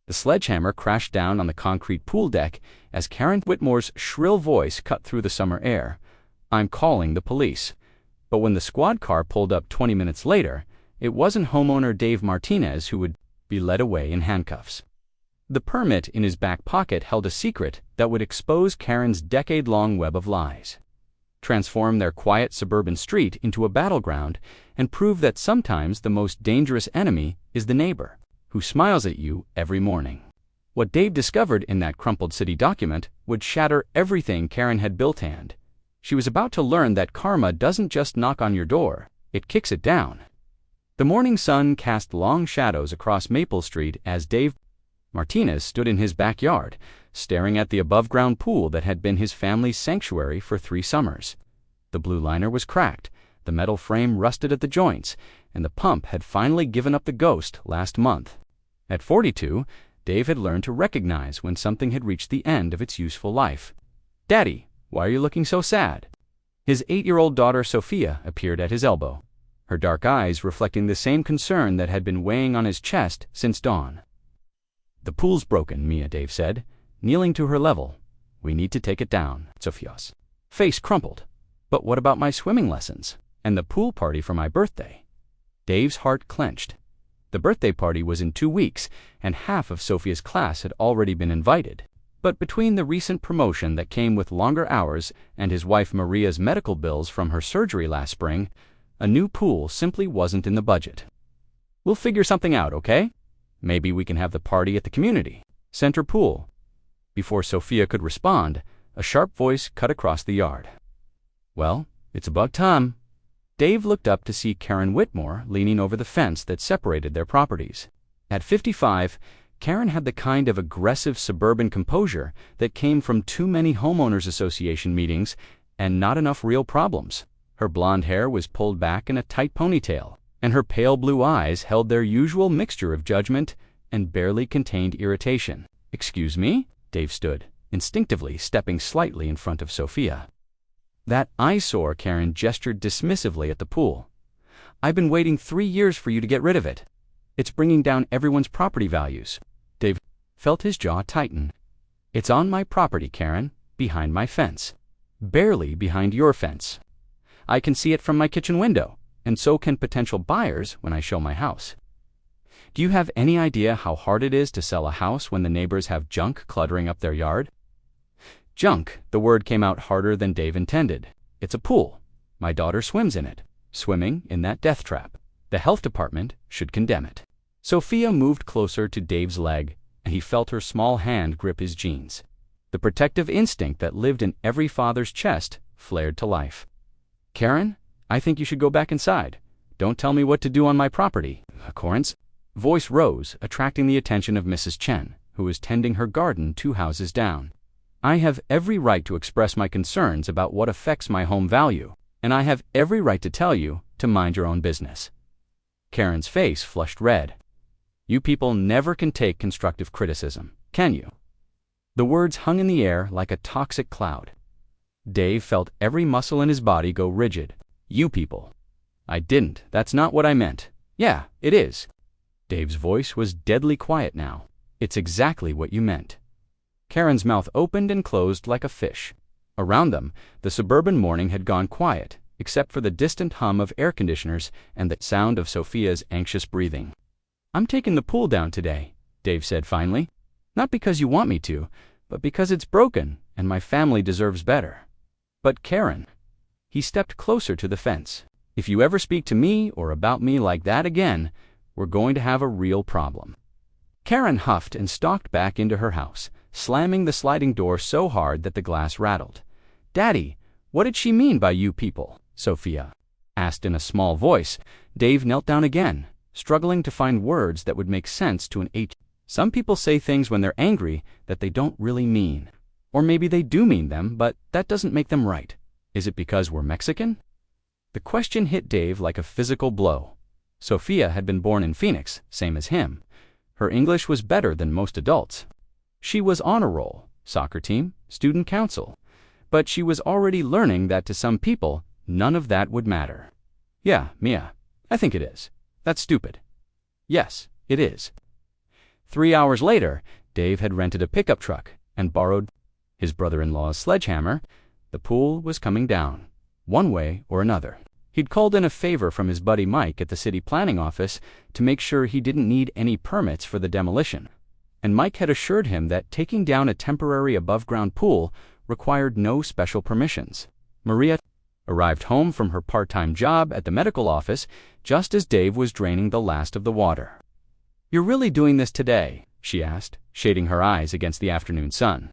The sledgehammer crashed down on the concrete pool deck as Karen Whitmore's shrill voice cut through the summer air. "I'm calling the police." But when the squad car pulled up 20 minutes later, it wasn't homeowner Dave Martinez who would be led away in handcuffs. The permit in his back pocket held a secret that would expose Karen's decade-long web of lies, transform their quiet suburban street into a battleground, and prove that sometimes the most dangerous enemy is the neighbor who smiles at you every morning. What Dave discovered in that crumpled city document would shatter everything Karen had built. And she was about to learn that karma doesn't just knock on your door, it kicks it down. The morning sun cast long shadows across Maple Street as Dave Martinez stood in his backyard, staring at the above-ground pool that had been his family's sanctuary for 3 summers. The blue liner was cracked, the metal frame rusted at the joints, and the pump had finally given up the ghost last month. At 42, Dave had learned to recognize when something had reached the end of its useful life. "Daddy, why are you looking so sad?" His 8-year-old daughter Sophia appeared at his elbow, her dark eyes reflecting the same concern that had been weighing on his chest since dawn. "The pool's broken, Mia," Dave said, kneeling to her level. "We need to take it down." Sophia's face crumpled. "But what about my swimming lessons and the pool party for my birthday?" Dave's heart clenched. The birthday party was in 2 weeks, and half of Sophia's class had already been invited. But between the recent promotion that came with longer hours and his wife Maria's medical bills from her surgery last spring, a new pool simply wasn't in the budget. "We'll figure something out, okay? Maybe we can have the party at the community center pool." Before Sophia could respond, a sharp voice cut across the yard. "Well, it's about time." Dave looked up to see Karen Whitmore leaning over the fence that separated their properties. At 55, Karen had the kind of aggressive suburban composure that came from too many homeowners association meetings and not enough real problems. Her blonde hair was pulled back in a tight ponytail, and her pale blue eyes held their usual mixture of judgment and barely contained irritation. "Excuse me?" Dave stood, instinctively stepping slightly in front of Sophia. "That eyesore," Karen gestured dismissively at the pool. "I've been waiting 3 years for you to get rid of it. It's bringing down everyone's property values." Dave felt his jaw tighten. "It's on my property, Karen, behind my fence. Barely behind your fence. I can see it from my kitchen window, and so can potential buyers when I show my house. Do you have any idea how hard it is to sell a house when the neighbors have junk cluttering up their yard?" Junk, the word came out harder than Dave intended. "It's a pool. My daughter swims in it. Swimming in that death trap. The health department should condemn it." Sophia moved closer to Dave's leg, and he felt her small hand grip his jeans. The protective instinct that lived in every father's chest flared to life. "Karen, I think you should go back inside. Don't tell me what to do on my property." Corin's voice rose, attracting the attention of Mrs. Chen, who was tending her garden 2 houses down. "I have every right to express my concerns about what affects my home value, and I have every right to tell you to mind your own business." Karen's face flushed red. "You people never can take constructive criticism, can you?" The words hung in the air like a toxic cloud. Dave felt every muscle in his body go rigid. "You people." "I didn't. That's not what I meant." "Yeah, it is." Dave's voice was deadly quiet now. "It's exactly what you meant." Karen's mouth opened and closed like a fish. Around them, the suburban morning had gone quiet, except for the distant hum of air conditioners and the sound of Sophia's anxious breathing. "I'm taking the pool down today," Dave said finally. "Not because you want me to, but because it's broken and my family deserves better." "But Karen," he stepped closer to the fence, "if you ever speak to me or about me like that again, we're going to have a real problem." Karen huffed and stalked back into her house, slamming the sliding door so hard that the glass rattled. "Daddy, what did she mean by you people?" Sophia asked in a small voice. Dave knelt down again, struggling to find words that would make sense to an 8. "Some people say things when they're angry that they don't really mean. Or maybe they do mean them, but that doesn't make them right. Is it because we're Mexican?" The question hit Dave like a physical blow. Sophia had been born in Phoenix, same as him. Her English was better than most adults. She was on a roll, soccer team, student council. But she was already learning that to some people, none of that would matter. "Yeah, Mia, I think it is. That's stupid." "Yes, it is." 3 hours later, Dave had rented a pickup truck and borrowed his brother-in-law's sledgehammer. The pool was coming down, one way or another. He'd called in a favor from his buddy Mike at the city planning office to make sure he didn't need any permits for the demolition. And Mike had assured him that taking down a temporary above-ground pool required no special permissions. Maria arrived home from her part-time job at the medical office just as Dave was draining the last of the water. "You're really doing this today?" she asked, shading her eyes against the afternoon sun.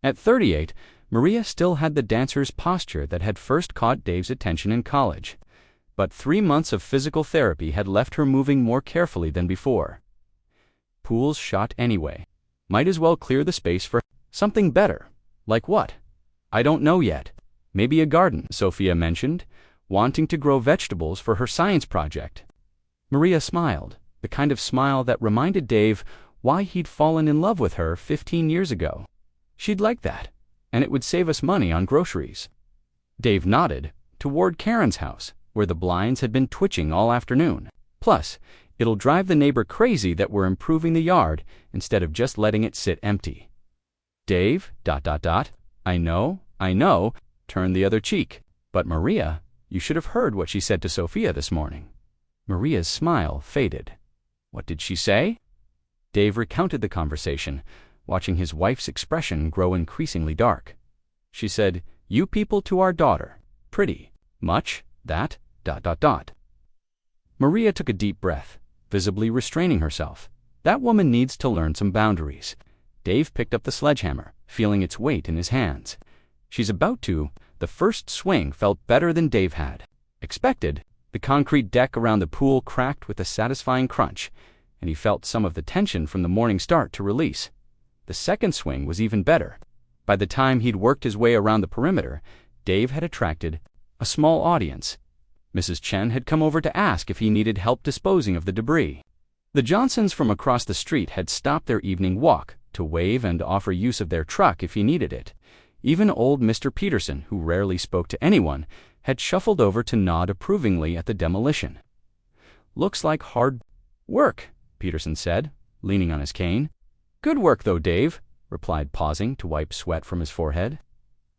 At 38, Maria still had the dancer's posture that had first caught Dave's attention in college. But 3 months of physical therapy had left her moving more carefully than before. Pools shot anyway. Might as well clear the space for something better. Like what? "I don't know yet. Maybe a garden," Sophia mentioned, wanting to grow vegetables for her science project. Maria smiled, the kind of smile that reminded Dave why he'd fallen in love with her 15 years ago. "She'd like that, and it would save us money on groceries." Dave nodded toward Karen's house, where the blinds had been twitching all afternoon. "Plus, it'll drive the neighbor crazy that we're improving the yard instead of just letting it sit empty." Dave, I know, turned the other cheek. "But Maria, you should have heard what she said to Sophia this morning." Maria's smile faded. "What did she say?" Dave recounted the conversation, watching his wife's expression grow increasingly dark. "She said, 'You people to our daughter. Pretty much that, Maria took a deep breath, visibly restraining herself. That woman needs to learn some boundaries. Dave picked up the sledgehammer, feeling its weight in his hands. "She's about to." The first swing felt better than Dave had expected. The concrete deck around the pool cracked with a satisfying crunch, and he felt some of the tension from the morning start to release. The second swing was even better. By the time he'd worked his way around the perimeter, Dave had attracted a small audience. Mrs. Chen had come over to ask if he needed help disposing of the debris. The Johnsons from across the street had stopped their evening walk to wave and offer use of their truck if he needed it. Even old Mr. Peterson, who rarely spoke to anyone, had shuffled over to nod approvingly at the demolition. "Looks like hard work," Peterson said, leaning on his cane. "Good work, though, Dave," replied, pausing to wipe sweat from his forehead.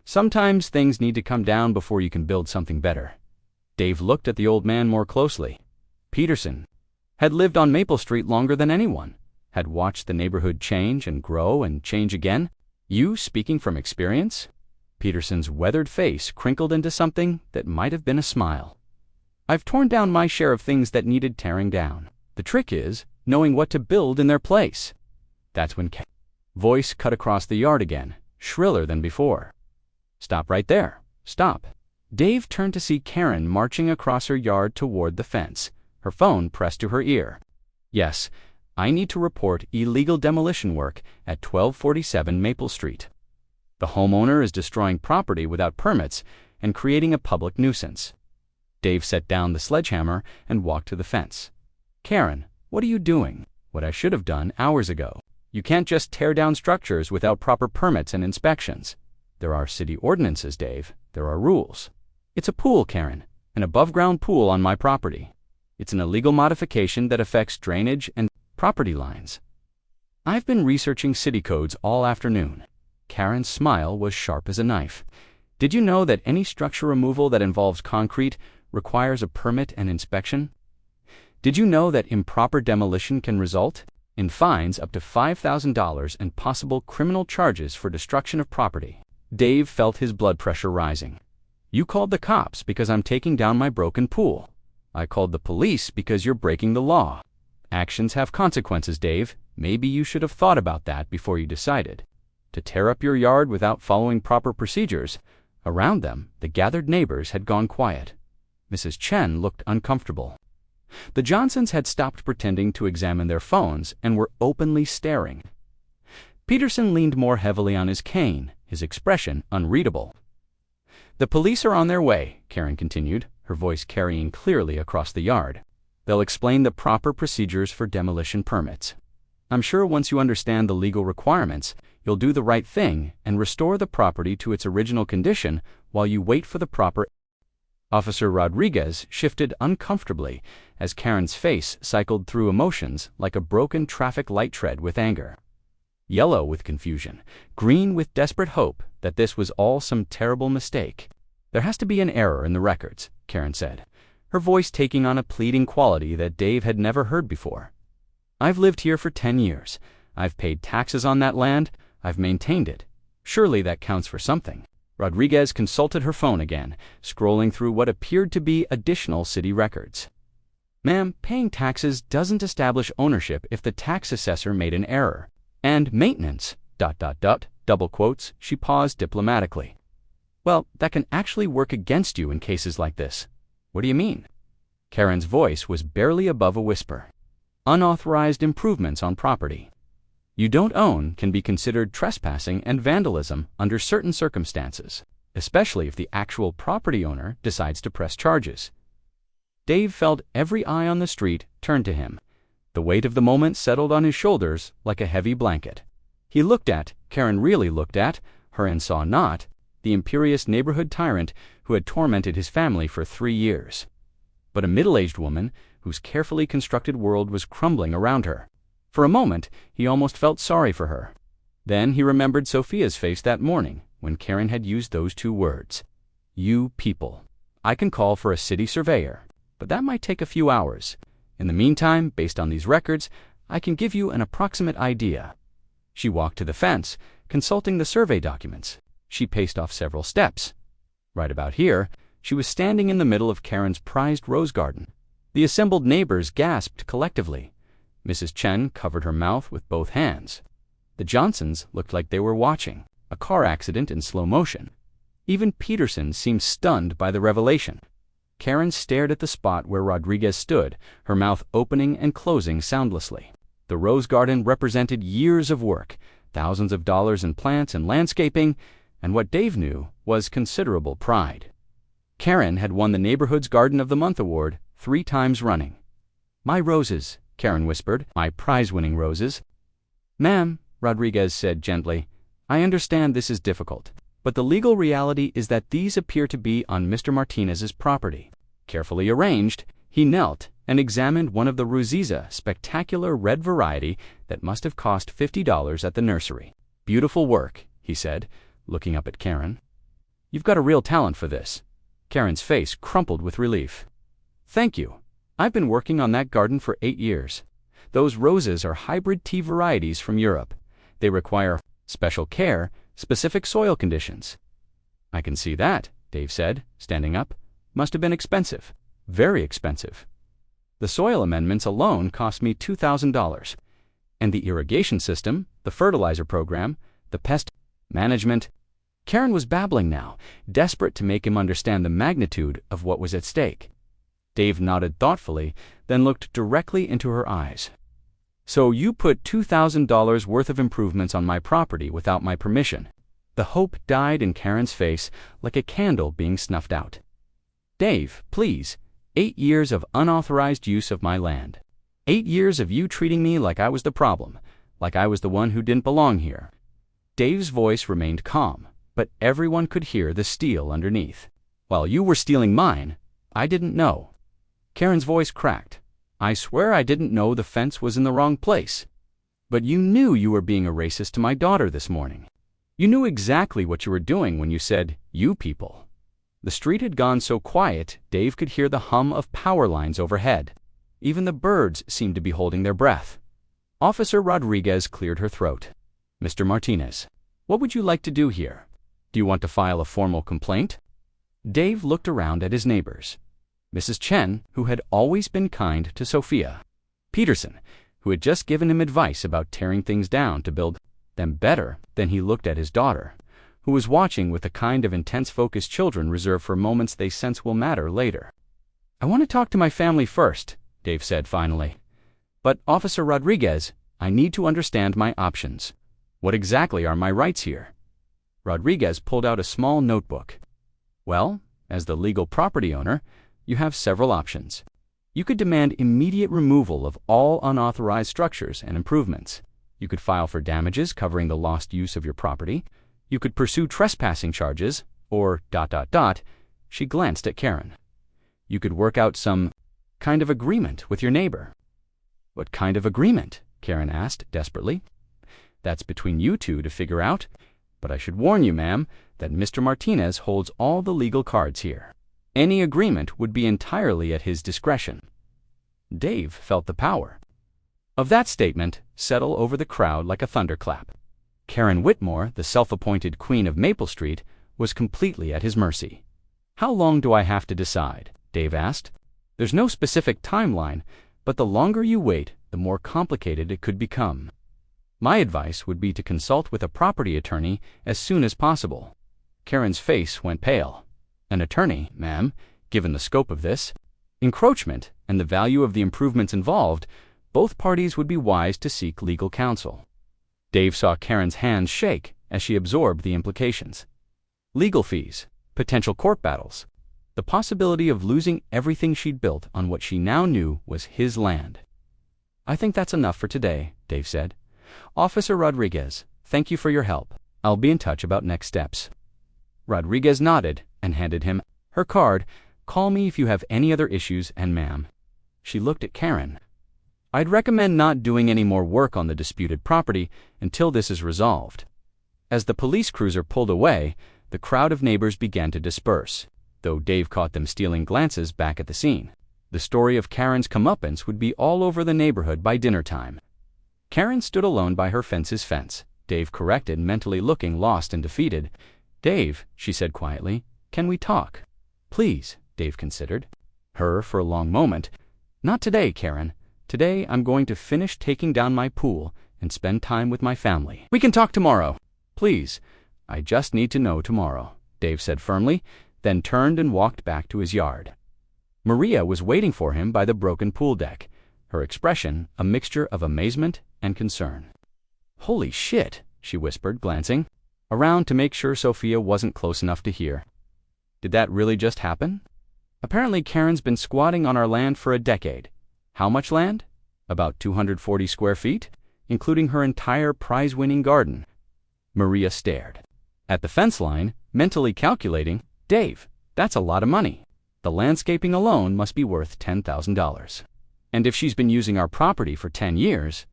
"Sometimes things need to come down before you can build something better." Dave looked at the old man more closely. Peterson had lived on Maple Street longer than anyone, had watched the neighborhood change and grow and change again. "You speaking from experience?" Peterson's weathered face crinkled into something that might have been a smile. "I've torn down my share of things that needed tearing down. The trick is knowing what to build in their place." That's when Karen's voice cut across the yard again, shriller than before. "Stop right there. Stop." Dave turned to see Karen marching across her yard toward the fence, her phone pressed to her ear. "Yes, I need to report illegal demolition work at 1247 Maple Street. The homeowner is destroying property without permits and creating a public nuisance." Dave set down the sledgehammer and walked to the fence. "Karen, what are you doing?" "What I should have done hours ago. You can't just tear down structures without proper permits and inspections. There are city ordinances, Dave. There are rules." "It's a pool, Karen, an above-ground pool on my property. It's an illegal modification that affects drainage and property lines." "I've been researching city codes all afternoon." Karen's smile was sharp as a knife. "Did you know that any structure removal that involves concrete requires a permit and inspection? Did you know that improper demolition can result in fines up to $5,000 and possible criminal charges for destruction of property?" Dave felt his blood pressure rising. "You called the cops because I'm taking down my broken pool. I called the police because you're breaking the law. Actions have consequences, Dave. Maybe you should have thought about that before you decided to tear up your yard without following proper procedures." Around them, the gathered neighbors had gone quiet. Mrs. Chen looked uncomfortable. The Johnsons had stopped pretending to examine their phones and were openly staring. Peterson leaned more heavily on his cane, his expression unreadable. "The police are on their way," Karen continued, her voice carrying clearly across the yard. "They'll explain the proper procedures for demolition permits. I'm sure once you understand the legal requirements, you'll do the right thing and restore the property to its original condition while you wait for the proper Officer Rodriguez shifted uncomfortably as Karen's face cycled through emotions like a broken traffic light tread with anger. Yellow with confusion, green with desperate hope that this was all some terrible mistake. "There has to be an error in the records," Karen said, her voice taking on a pleading quality that Dave had never heard before. "I've lived here for 10 years. I've paid taxes on that land. I've maintained it. Surely that counts for something." Rodriguez consulted her phone again, scrolling through what appeared to be additional city records. "Ma'am, paying taxes doesn't establish ownership if the tax assessor made an error. And maintenance, ... double quotes, she paused diplomatically. "Well, that can actually work against you in cases like this." "What do you mean?" Karen's voice was barely above a whisper. "Unauthorized improvements on property you don't own can be considered trespassing and vandalism under certain circumstances, especially if the actual property owner decides to press charges." Dave felt every eye on the street turn to him. The weight of the moment settled on his shoulders like a heavy blanket. He looked at, Karen really looked at, her and saw not, the imperious neighborhood tyrant who had tormented his family for 3 years, but a middle-aged woman whose carefully constructed world was crumbling around her. For a moment, he almost felt sorry for her. Then he remembered Sophia's face that morning when Karen had used those 2 words. "You people. I can call for a city surveyor, but that might take a few hours. In the meantime, based on these records, I can give you an approximate idea." She walked to the fence, consulting the survey documents. She paced off several steps. Right about here, she was standing in the middle of Karen's prized rose garden. The assembled neighbors gasped collectively. Mrs. Chen covered her mouth with both hands. The Johnsons looked like they were watching a car accident in slow motion. Even Peterson seemed stunned by the revelation. Karen stared at the spot where Rodriguez stood, her mouth opening and closing soundlessly. The rose garden represented years of work, thousands of dollars in plants and landscaping, and what Dave knew was considerable pride. Karen had won the Neighborhood's Garden of the Month award 3 times running. "My roses," Karen whispered, "my prize-winning roses." "Ma'am," Rodriguez said gently, "I understand this is difficult, but the legal reality is that these appear to be on Mr. Martinez's property." Carefully arranged, he knelt and examined one of the Ruziza spectacular red variety that must have cost $50 at the nursery. "Beautiful work," he said, looking up at Karen. "You've got a real talent for this." Karen's face crumpled with relief. "Thank you. I've been working on that garden for 8 years. Those roses are hybrid tea varieties from Europe. They require special care, specific soil conditions." "I can see that," Dave said, standing up. "Must have been expensive. Very expensive. The soil amendments alone cost me $2,000. And the irrigation system, the fertilizer program, the pest management." Karen was babbling now, desperate to make him understand the magnitude of what was at stake. Dave nodded thoughtfully, then looked directly into her eyes. "So you put $2,000 worth of improvements on my property without my permission." The hope died in Karen's face like a candle being snuffed out. "Dave, please. 8 years of unauthorized use of my land. 8 years of you treating me like I was the problem, like I was the one who didn't belong here." Dave's voice remained calm, but everyone could hear the steel underneath. "While you were stealing mine, I didn't know." Karen's voice cracked. "I swear I didn't know the fence was in the wrong place." "But you knew you were being a racist to my daughter this morning. You knew exactly what you were doing when you said, 'you people.'" The street had gone so quiet, Dave could hear the hum of power lines overhead. Even the birds seemed to be holding their breath. Officer Rodriguez cleared her throat. "Mr. Martinez, what would you like to do here? Do you want to file a formal complaint?" Dave looked around at his neighbors. Mrs. Chen, who had always been kind to Sophia. Peterson, who had just given him advice about tearing things down to build them better. Then he looked at his daughter, who was watching with the kind of intense focus children reserve for moments they sense will matter later. "I want to talk to my family first," Dave said finally. "But, Officer Rodriguez, I need to understand my options. What exactly are my rights here?" Rodriguez pulled out a small notebook. "Well, as the legal property owner, you have several options. You could demand immediate removal of all unauthorized structures and improvements. You could file for damages covering the lost use of your property. You could pursue trespassing charges, or ... She glanced at Karen. you could work out some kind of agreement with your neighbor. What kind of agreement? Karen asked desperately. That's between you two to figure out, but I should warn you, ma'am, that Mr. Martinez holds all the legal cards here. Any agreement would be entirely at his discretion. Dave felt the power of that statement settle over the crowd like a thunderclap. Karen Whitmore, the self-appointed queen of Maple Street, was completely at his mercy. How long do I have to decide? Dave asked. There's no specific timeline, but the longer you wait, the more complicated it could become. My advice would be to consult with a property attorney as soon as possible. Karen's face went pale. An attorney, ma'am, given the scope of this encroachment and the value of the improvements involved, both parties would be wise to seek legal counsel. Dave saw Karen's hands shake as she absorbed the implications. Legal fees, potential court battles, the possibility of losing everything she'd built on what she now knew was his land. I think that's enough for today, Dave said. Officer Rodriguez, thank you for your help. I'll be in touch about next steps. Rodriguez nodded and handed him her card. Call me if you have any other issues, and ma'am. She looked at Karen. I'd recommend not doing any more work on the disputed property until this is resolved. As the police cruiser pulled away, the crowd of neighbors began to disperse, though Dave caught them stealing glances back at the scene. The story of Karen's comeuppance would be all over the neighborhood by dinner time. Karen stood alone by her fence's fence, Dave corrected, mentally looking lost and defeated. Dave, she said quietly, can we talk? Please, Dave considered her for a long moment. Not today, Karen. Today I'm going to finish taking down my pool and spend time with my family. We can talk tomorrow. Please, I just need to know tomorrow, Dave said firmly, then turned and walked back to his yard. Maria was waiting for him by the broken pool deck, her expression a mixture of amazement and concern. Holy shit, she whispered, glancing around to make sure Sophia wasn't close enough to hear. Did that really just happen? Apparently Karen's been squatting on our land for a decade. How much land? About 240 square feet, including her entire prize-winning garden. Maria stared at the fence line, mentally calculating, Dave, that's a lot of money. The landscaping alone must be worth $10,000. And if she's been using our property for 10 years,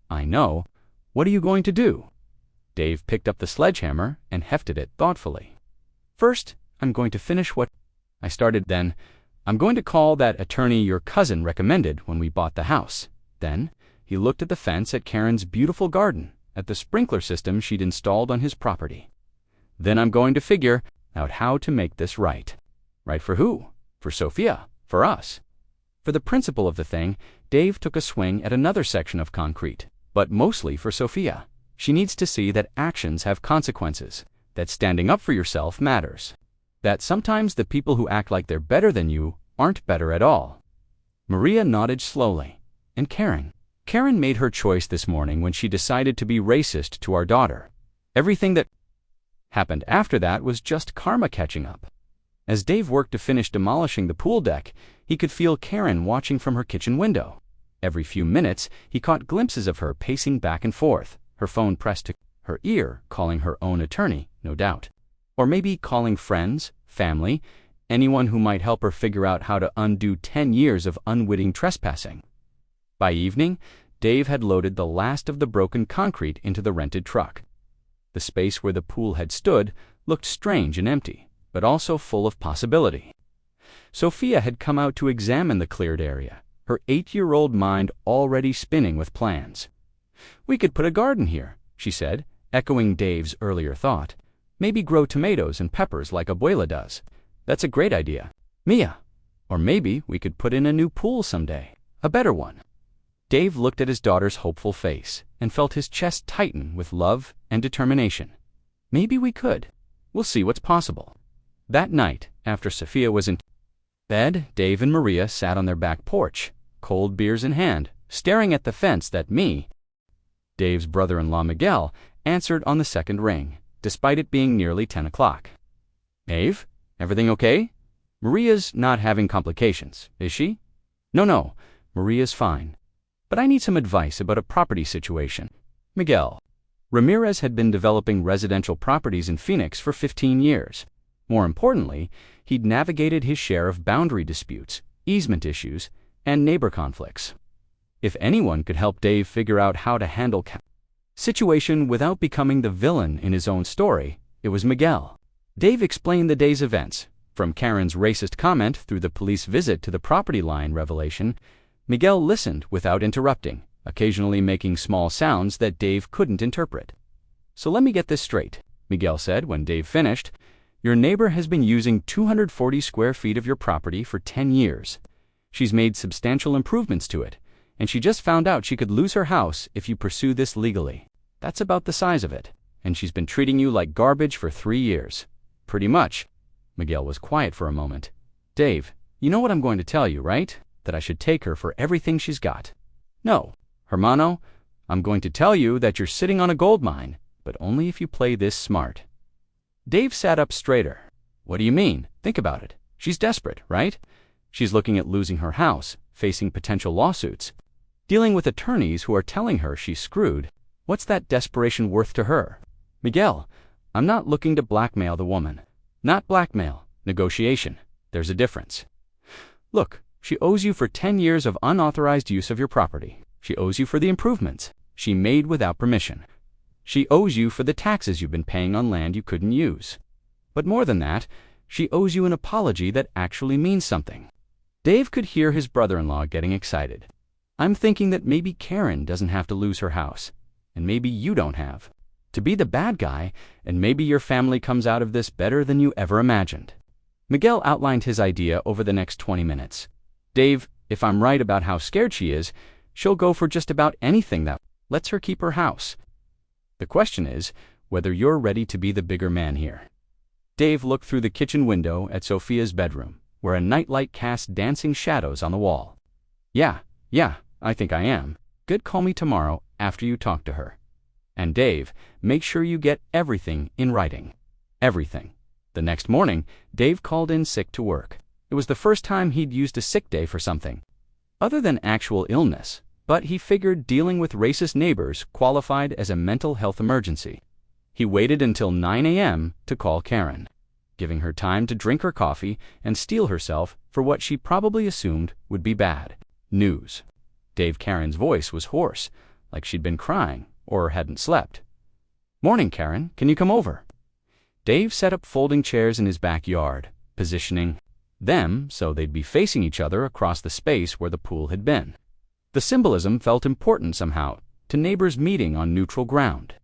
I know, what are you going to do? Dave picked up the sledgehammer and hefted it thoughtfully. First, I'm going to finish what I started. Then, I'm going to call that attorney your cousin recommended when we bought the house. Then, he looked at the fence at Karen's beautiful garden, at the sprinkler system she'd installed on his property. Then I'm going to figure out how to make this right. Right for who? For Sophia? For us? For the principle of the thing, Dave took a swing at another section of concrete, but mostly for Sophia. She needs to see that actions have consequences, that standing up for yourself matters, that sometimes the people who act like they're better than you aren't better at all. Maria nodded slowly. And Karen? Karen made her choice this morning when she decided to be racist to our daughter. Everything that happened after that was just karma catching up. As Dave worked to finish demolishing the pool deck, he could feel Karen watching from her kitchen window. Every few minutes, he caught glimpses of her pacing back and forth, her phone pressed to her ear, calling her own attorney, no doubt. Or maybe calling friends, family, anyone who might help her figure out how to undo 10 years of unwitting trespassing. By evening, Dave had loaded the last of the broken concrete into the rented truck. The space where the pool had stood looked strange and empty, but also full of possibility. Sophia had come out to examine the cleared area, her 8-year-old mind already spinning with plans. We could put a garden here, she said, echoing Dave's earlier thought. Maybe grow tomatoes and peppers like Abuela does. That's a great idea. Mia. Or maybe we could put in a new pool someday, a better one. Dave looked at his daughter's hopeful face and felt his chest tighten with love and determination. Maybe we could. We'll see what's possible. That night, after Sophia was in bed, Dave and Maria sat on their back porch, cold beers in hand, staring at the fence that Dave's brother-in-law Miguel, answered on the second ring, despite it being nearly 10 o'clock. Dave, everything okay? Maria's not having complications, is she? No, Maria's fine. But I need some advice about a property situation. Miguel. Ramirez had been developing residential properties in Phoenix for 15 years. More importantly, he'd navigated his share of boundary disputes, easement issues, and neighbor conflicts. If anyone could help Dave figure out how to handle situation without becoming the villain in his own story, it was Miguel. Dave explained the day's events, from Karen's racist comment through the police visit to the property line revelation. Miguel listened without interrupting, occasionally making small sounds that Dave couldn't interpret. "So let me get this straight," Miguel said when Dave finished. "Your neighbor has been using 240 square feet of your property for 10 years. She's made substantial improvements to it, and she just found out she could lose her house if you pursue this legally. That's about the size of it, and she's been treating you like garbage for 3 years. Pretty much." Miguel was quiet for a moment. "Dave, you know what I'm going to tell you, right? That I should take her for everything she's got." "No, hermano, I'm going to tell you that you're sitting on a gold mine, but only if you play this smart." Dave sat up straighter. "What do you mean? Think about it. She's desperate, right? She's looking at losing her house, facing potential lawsuits, dealing with attorneys who are telling her she's screwed. What's that desperation worth to her?" "Miguel, I'm not looking to blackmail the woman." "Not blackmail, negotiation. There's a difference. Look, she owes you for 10 years of unauthorized use of your property. She owes you for the improvements she made without permission. She owes you for the taxes you've been paying on land you couldn't use. But more than that, she owes you an apology that actually means something." Dave could hear his brother-in-law getting excited. "I'm thinking that maybe Karen doesn't have to lose her house, and maybe you don't have to be the bad guy, and maybe your family comes out of this better than you ever imagined." Miguel outlined his idea over the next 20 minutes. "Dave, if I'm right about how scared she is, she'll go for just about anything that lets her keep her house. The question is whether you're ready to be the bigger man here." Dave looked through the kitchen window at Sophia's bedroom, where a nightlight cast dancing shadows on the wall. Yeah, I think I am. Good, call me tomorrow after you talk to her. And Dave, make sure you get everything in writing. Everything." The next morning, Dave called in sick to work. It was the first time he'd used a sick day for something other than actual illness, but he figured dealing with racist neighbors qualified as a mental health emergency. He waited until 9 a.m. to call Karen, giving her time to drink her coffee and steel herself for what she probably assumed would be bad news. Karen's voice was hoarse, like she'd been crying or hadn't slept. "Morning, Karen. Can you come over?" Dave set up folding chairs in his backyard, positioning them so they'd be facing each other across the space where the pool had been. The symbolism felt important somehow to neighbors meeting on neutral ground.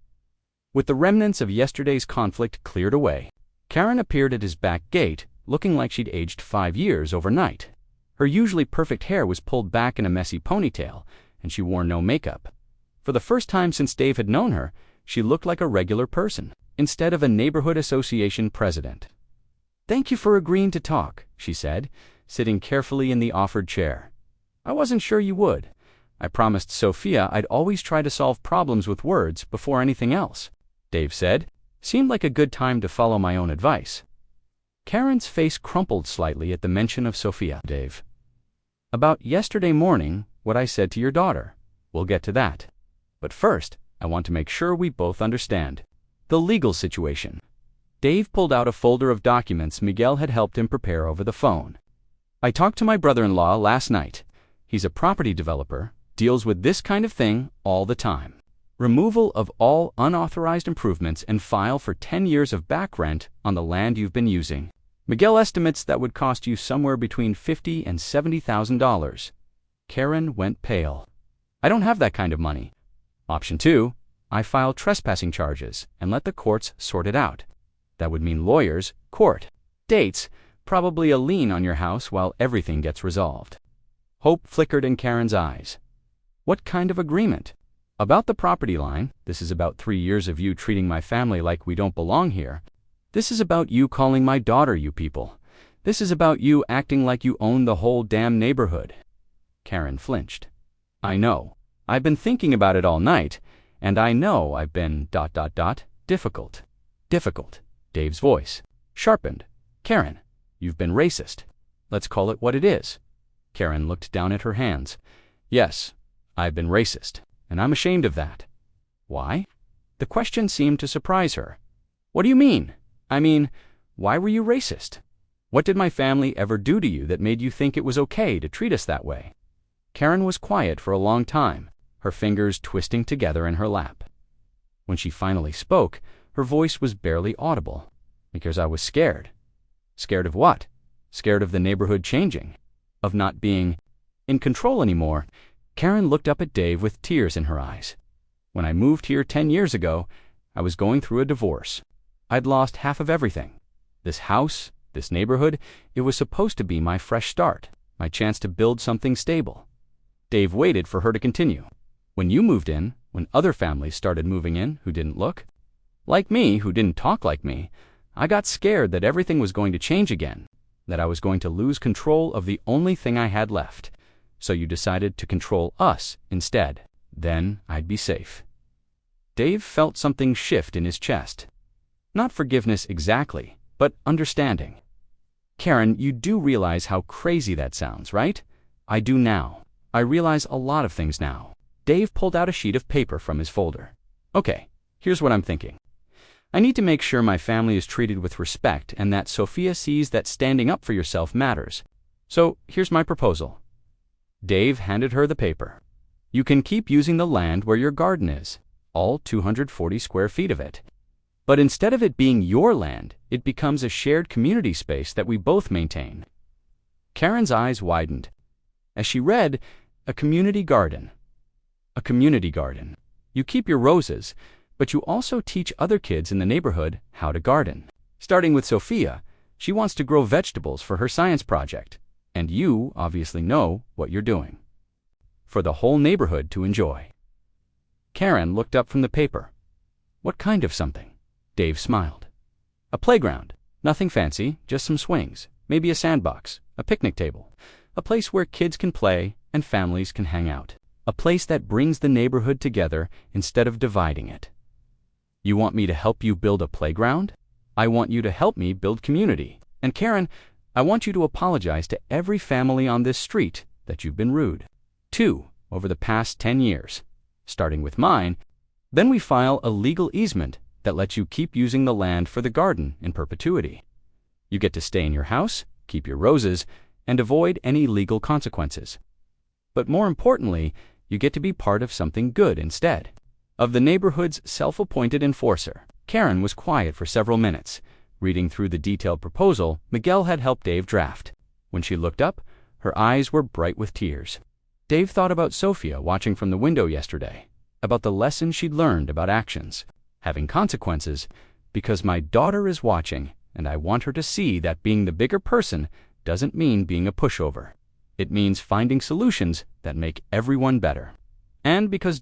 With the remnants of yesterday's conflict cleared away, Karen appeared at his back gate looking like she'd aged 5 years overnight. Her usually perfect hair was pulled back in a messy ponytail, and she wore no makeup. For the first time since Dave had known her, she looked like a regular person, instead of a neighborhood association president. "Thank you for agreeing to talk," she said, sitting carefully in the offered chair. "I wasn't sure you would. I promised Sophia I'd always try to solve problems with words before anything else," Dave said. "Seemed like a good time to follow my own advice." Karen's face crumpled slightly at the mention of Sophia. "Dave, about yesterday morning, what I said to your daughter. We'll get to that. But first, I want to make sure we both understand the legal situation." Dave pulled out a folder of documents Miguel had helped him prepare over the phone. "I talked to my brother-in-law last night. He's a property developer, deals with this kind of thing all the time. Removal of all unauthorized improvements and file for 10 years of back rent on the land you've been using. Miguel estimates that would cost you somewhere between $50,000 and $70,000. Karen went pale. "I don't have that kind of money." Option 2, I file trespassing charges and let the courts sort it out. That would mean lawyers, court, dates, probably a lien on your house while everything gets resolved. Hope flickered in Karen's eyes. "What kind of agreement?" "About the property line. This is about 3 years of you treating my family like we don't belong here. This is about you calling my daughter you people. This is about you acting like you own the whole damn neighborhood." Karen flinched. "I know. I've been thinking about it all night, and I know I've been ... difficult." "Difficult." Dave's voice sharpened. "Karen, you've been racist. Let's call it what it is." Karen looked down at her hands. "Yes, I've been racist, and I'm ashamed of that." "Why?" The question seemed to surprise her. "What do you mean? I mean, Why were you racist? What did my family ever do to you that made you think it was okay to treat us that way?" Karen was quiet for a long time, her fingers twisting together in her lap. When she finally spoke, her voice was barely audible. "Because I was scared." Scared of what? Scared of the neighborhood changing? Of not being in control anymore? Karen looked up at Dave with tears in her eyes. "When I moved here 10 years ago, I was going through a divorce. I'd lost half of everything. This house, this neighborhood, it was supposed to be my fresh start, my chance to build something stable." Dave waited for her to continue. "When you moved in, when other families started moving in who didn't look like me, who didn't talk like me, I got scared that everything was going to change again, that I was going to lose control of the only thing I had left. So you decided to control us instead. Then I'd be safe." Dave felt something shift in his chest. Not forgiveness exactly, but understanding. "Karen, you do realize how crazy that sounds, right?" "I do now. I realize a lot of things now." Dave pulled out a sheet of paper from his folder. "Okay, here's what I'm thinking. I need to make sure my family is treated with respect and that Sophia sees that standing up for yourself matters. So here's my proposal." Dave handed her the paper. "You can keep using the land where your garden is, all 240 square feet of it. But instead of it being your land, it becomes a shared community space that we both maintain." Karen's eyes widened. As she read, "A community garden. A community garden. You keep your roses, but you also teach other kids in the neighborhood how to garden. Starting with Sophia, she wants to grow vegetables for her science project, and you obviously know what you're doing. For the whole neighborhood to enjoy." Karen looked up from the paper. "What kind of something?" Dave smiled. "A playground. Nothing fancy, just some swings, maybe a sandbox, a picnic table, a place where kids can play and families can hang out. A place that brings the neighborhood together instead of dividing it." "You want me to help you build a playground?" "I want you to help me build community. And Karen, I want you to apologize to every family on this street that you've been rude to over the past 10 years, starting with mine. Then we file a legal easement that lets you keep using the land for the garden in perpetuity. You get to stay in your house, keep your roses, and avoid any legal consequences. But more importantly, you get to be part of something good instead, of the neighborhood's self-appointed enforcer." Karen was quiet for several minutes, reading through the detailed proposal Miguel had helped Dave draft. When she looked up, her eyes were bright with tears. Dave thought about Sophia watching from the window yesterday, about the lesson she'd learned about actions having consequences, because my daughter is watching, and I want her to see that being the bigger person doesn't mean being a pushover. It means finding solutions that make everyone better. And because